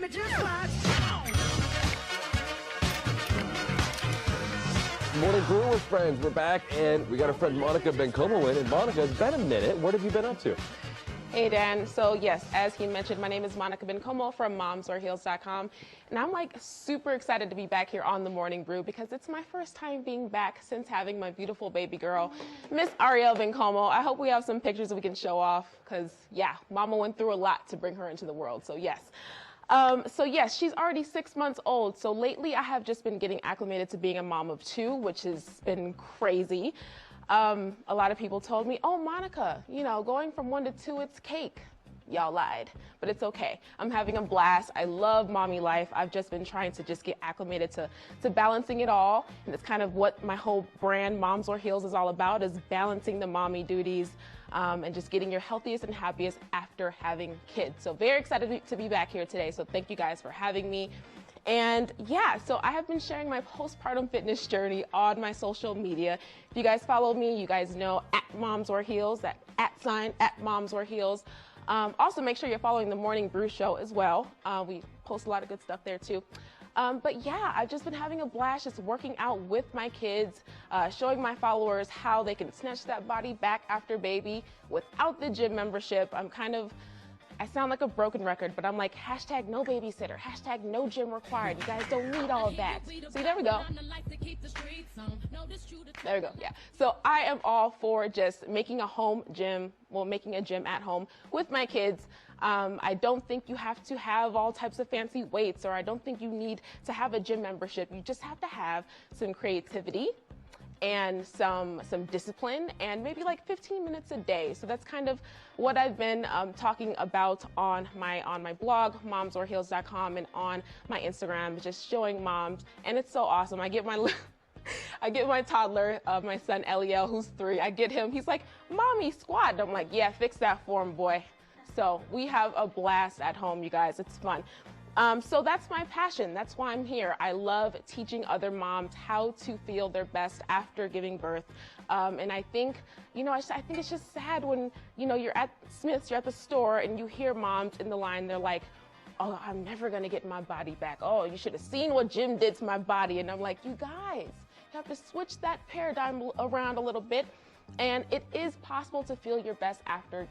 me just like. Morning Brew with friends. We're back, and we got our friend Monica Bencomo in. And Monica, it's been a minute. What have you been up to? Hey, Dan. So, yes, as he mentioned, my name is Monica Bencomo from momswearheels.com. And I'm, super excited to be back here on the Morning Brew because it's my first time being back since having my beautiful baby girl, Miss Ariel Bencomo. I hope we have some pictures we can show off because, yeah, Mama went through a lot to bring her into the world. So, yes. Yes, she's already 6 months old. So lately I have just been getting acclimated to being a mom of two, which has been crazy. A lot of people told me, oh, Monica, going from 1 to 2, it's cake. Y'all lied, but it's okay. I'm having a blast. I love mommy life. I've just been trying to just get acclimated to balancing it all. And it's kind of what my whole brand, Moms Wear Heels, is all about, is balancing the mommy duties and just getting your healthiest and happiest after having kids. So very excited to be back here today. So thank you guys for having me. And yeah, so I have been sharing my postpartum fitness journey on my social media. If you guys follow me, you guys know at Moms Wear Heels, that @ Moms Wear Heels. Also, make sure you're following the Morning Brew Show as well. We post a lot of good stuff there too. But yeah, I've just been having a blast just working out with my kids, showing my followers how they can snatch that body back after baby without the gym membership. I sound like a broken record, but I'm like, hashtag no babysitter, hashtag no gym required. You guys don't need all of that. See, there we go. There we go, yeah. So I am all for just making a home gym, making a gym at home with my kids. I don't think you have to have all types of fancy weights, or I don't think you need to have a gym membership. You just have to have some creativity and some discipline, and maybe 15 minutes a day. So that's kind of what I've been talking about on my blog, momswearheels.com, and on my Instagram, just showing moms, and it's so awesome. I get my toddler, my son Eliel, who's 3. I get him. He's like, "Mommy, squat." And I'm like, "Yeah, fix that for him, boy." So we have a blast at home, you guys. It's fun. So that's my passion. That's why I'm here. I love teaching other moms how to feel their best after giving birth. And I think, I think it's just sad when, you're at Smith's, you're at the store, and you hear moms in the line, they're like, "Oh, I'm never going to get my body back. Oh, you should have seen what Jim did to my body." And I'm like, you guys, you have to switch that paradigm around a little bit. And it is possible to feel your best after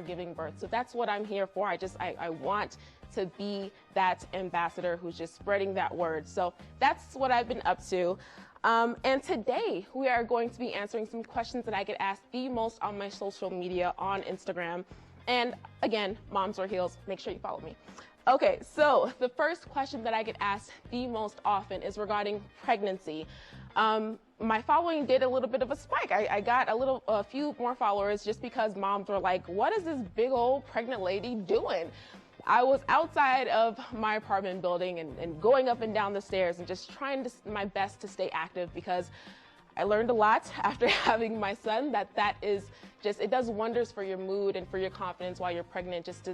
giving birth. So that's what I'm here for. I want to be that ambassador who's just spreading that word. So that's what I've been up to. And today we are going to be answering some questions that I get asked the most on my social media on Instagram. And again, Moms Wear Heels, make sure you follow me. Okay, so the first question that I get asked the most often is regarding pregnancy. My following did a little bit of a spike. I got a few more followers just because moms were like, "What is this big old pregnant lady doing?" I was outside of my apartment building and going up and down the stairs and just trying my best to stay active, because I learned a lot after having my son that is just, it does wonders for your mood and for your confidence while you're pregnant, just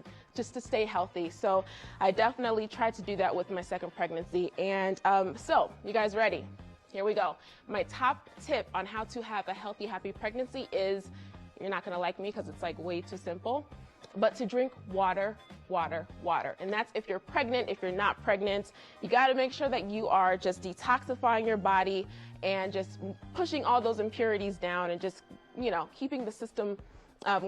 to stay healthy. So I definitely tried to do that with my second pregnancy. And so you guys ready? Here we go. My top tip on how to have a healthy, happy pregnancy is, you're not gonna like me because it's way too simple, but to drink water, water, water. And that's if you're pregnant. If you're not pregnant, you gotta make sure that you are just detoxifying your body and just pushing all those impurities down, and just, keeping the system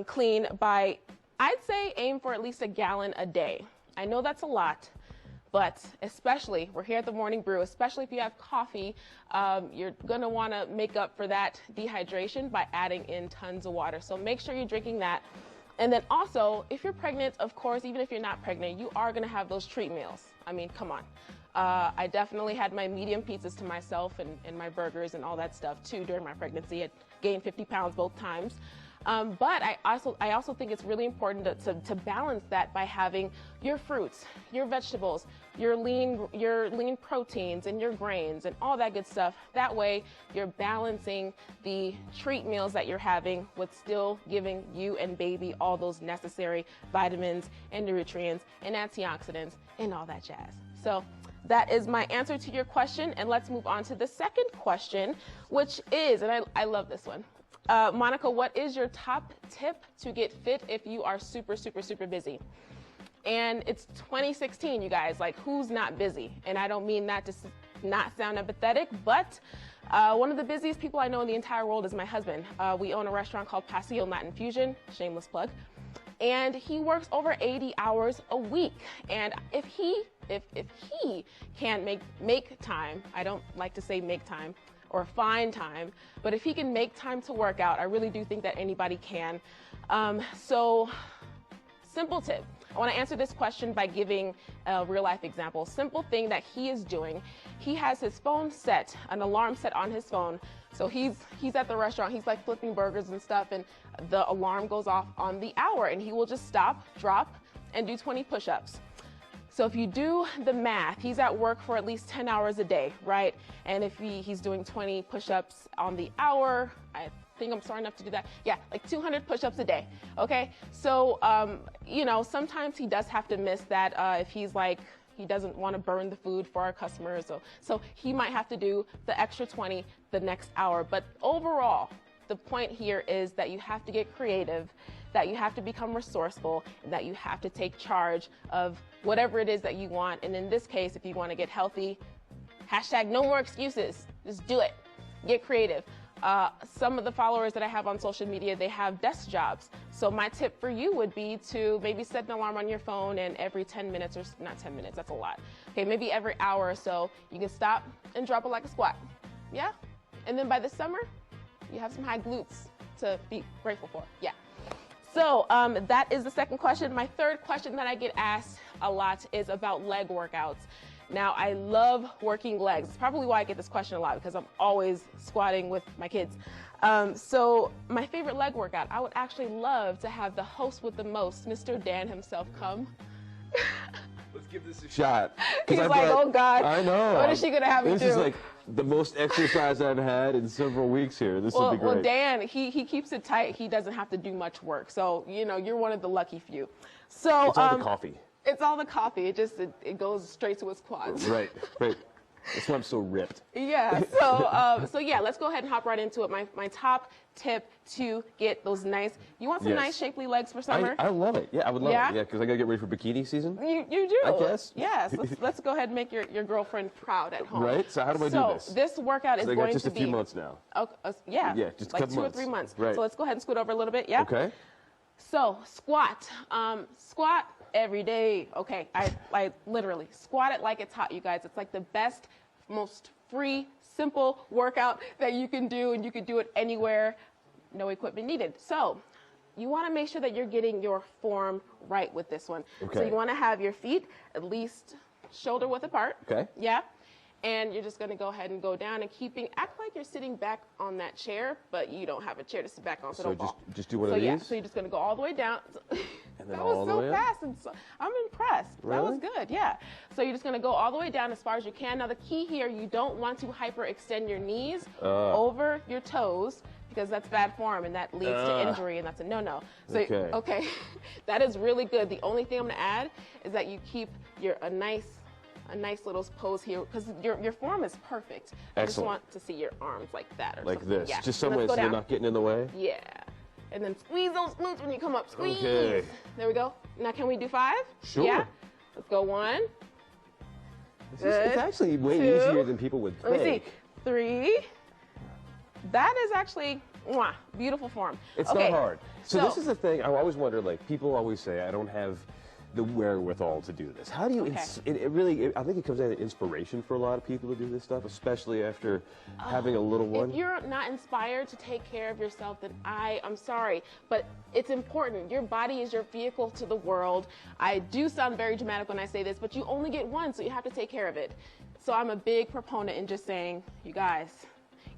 clean by, I'd say, aim for at least 1 gallon a day. I know that's a lot, but especially, we're here at the Morning Brew, especially if you have coffee, you're gonna wanna make up for that dehydration by adding in tons of water. So make sure you're drinking that. And then also, if you're pregnant, of course, even if you're not pregnant, you are gonna have those treat meals. I mean, come on. I definitely had my medium pizzas to myself and my burgers and all that stuff too during my pregnancy. I gained 50 pounds both times. But I also think it's really important to balance that by having your fruits, your vegetables, your lean proteins, and your grains and all that good stuff. That way you're balancing the treat meals that you're having with still giving you and baby all those necessary vitamins and nutrients and antioxidants and all that jazz. So that is my answer to your question. And let's move on to the second question, which is, and I love this one. Monica, what is your top tip to get fit if you are super, super, super busy? And it's 2016, you guys. Like, who's not busy? And I don't mean that to not sound empathetic, but one of the busiest people I know in the entire world is my husband. We own a restaurant called Passion Latin Fusion, shameless plug. And he works over 80 hours a week. And if he can make time, I don't like to say make time or find time, but if he can make time to work out, I really do think that anybody can. So, simple tip. I want to answer this question by giving a real life example. Simple thing that he is doing. He has his phone set, an alarm set on his phone. So he's at the restaurant, he's like flipping burgers and stuff, and the alarm goes off on the hour, and he will just stop, drop, and do 20 push-ups. So if you do the math, he's at work for at least 10 hours a day, right? And if he's doing 20 push-ups on the hour, I think I'm smart enough to do that. Yeah, like 200 push-ups a day, okay? So, you know, sometimes he does have to miss that if he's like, he doesn't want to burn the food for our customers. So he might have to do the extra 20 the next hour. But overall, the point here is that you have to get creative, that you have to become resourceful, and that you have to take charge of whatever it is that you want. And in this case, if you want to get healthy, hashtag no more excuses. Just do it. Get creative. Some of the followers that I have on social media, they have desk jobs. So my tip for you would be to maybe set an alarm on your phone, and every 10 minutes, or not 10 minutes, that's a lot. Okay, maybe every hour or so, you can stop and drop it like a squat. Yeah? And then by the summer, you have some high glutes to be grateful for. Yeah. So that is the second question. My third question that I get asked a lot is about leg workouts. Now, I love working legs. It's probably why I get this question a lot, because I'm always squatting with my kids. So my favorite leg workout, I would actually love to have the host with the most, Mr. Dan himself, come. Let's give this a shot. He's like, oh God, I know. What is she gonna have me do? This is like the most exercise I've had in several weeks here. This would be great. Well, Dan, he keeps it tight. He doesn't have to do much work. So, you know, you're one of the lucky few. So, it's all the coffee. It's all the coffee. It goes straight to his quads. Right, right. That's why I'm so ripped. Yeah. So yeah, let's go ahead and hop right into it. My top tip to get those nice. You want some nice shapely legs for summer? I love it. Yeah, I would love it. Yeah, because I gotta get ready for bikini season. You do. I guess. Yes. Let's go ahead and make your girlfriend proud at home. Right. So how do I do this? So this workout is going to be. I got just a few months now. Yeah. Yeah, just a like couple 2 months. or 3 months. Right. So let's go ahead and scoot over a little bit. Yeah. Okay. So squat. Squat every day. Okay. I literally squat it like it's hot, you guys. It's like the best, most free, simple workout that you can do, and you can do it anywhere. No equipment needed. So you want to make sure that you're getting your form right with this one. Okay. So you want to have your feet at least shoulder width apart. Okay. Yeah. And you're just going to go ahead and go down and act like you're sitting back on that chair, but you don't have a chair to sit back on, so don't fall. Just do one of these? Yeah, so you're just going to go all the way down. And then that all was the so way fast. And I'm impressed. Really? That was good, yeah. So you're just going to go all the way down as far as you can. Now, the key here, you don't want to hyperextend your knees over your toes, because that's bad form, and that leads to injury, and that's a no-no. So, okay. That is really good. The only thing I'm going to add is that you keep a nice little pose here, because your form is perfect. I just want to see your arms like that, or like something. this. Yeah. Just some way so they're not getting in the way. Yeah. And then squeeze those glutes when you come up. Squeeze. Okay. There we go. Now, can we do 5? Sure. Yeah. Let's go 1. It's actually way easier than people would think. Let me see. 3. That is actually beautiful form. It's not hard. So this is the thing. I always wonder, like, people always say, I don't have the wherewithal to do this. How do you, I think it comes down to inspiration for a lot of people to do this stuff, especially after having a little one. If you're not inspired to take care of yourself, then I'm sorry, but it's important. Your body is your vehicle to the world. I do sound very dramatic when I say this, but you only get one, so you have to take care of it. So I'm a big proponent in just saying, you guys,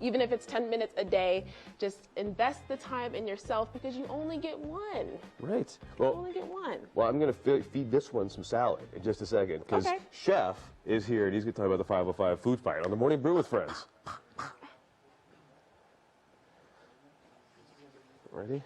even if it's 10 minutes a day, just invest the time in yourself, because you only get one. Right. Well, you only get one. Well, I'm going to feed this one some salad in just a second, because Chef is here, and he's going to talk about the 505 food fight on the Morning Brew with Friends. Ready?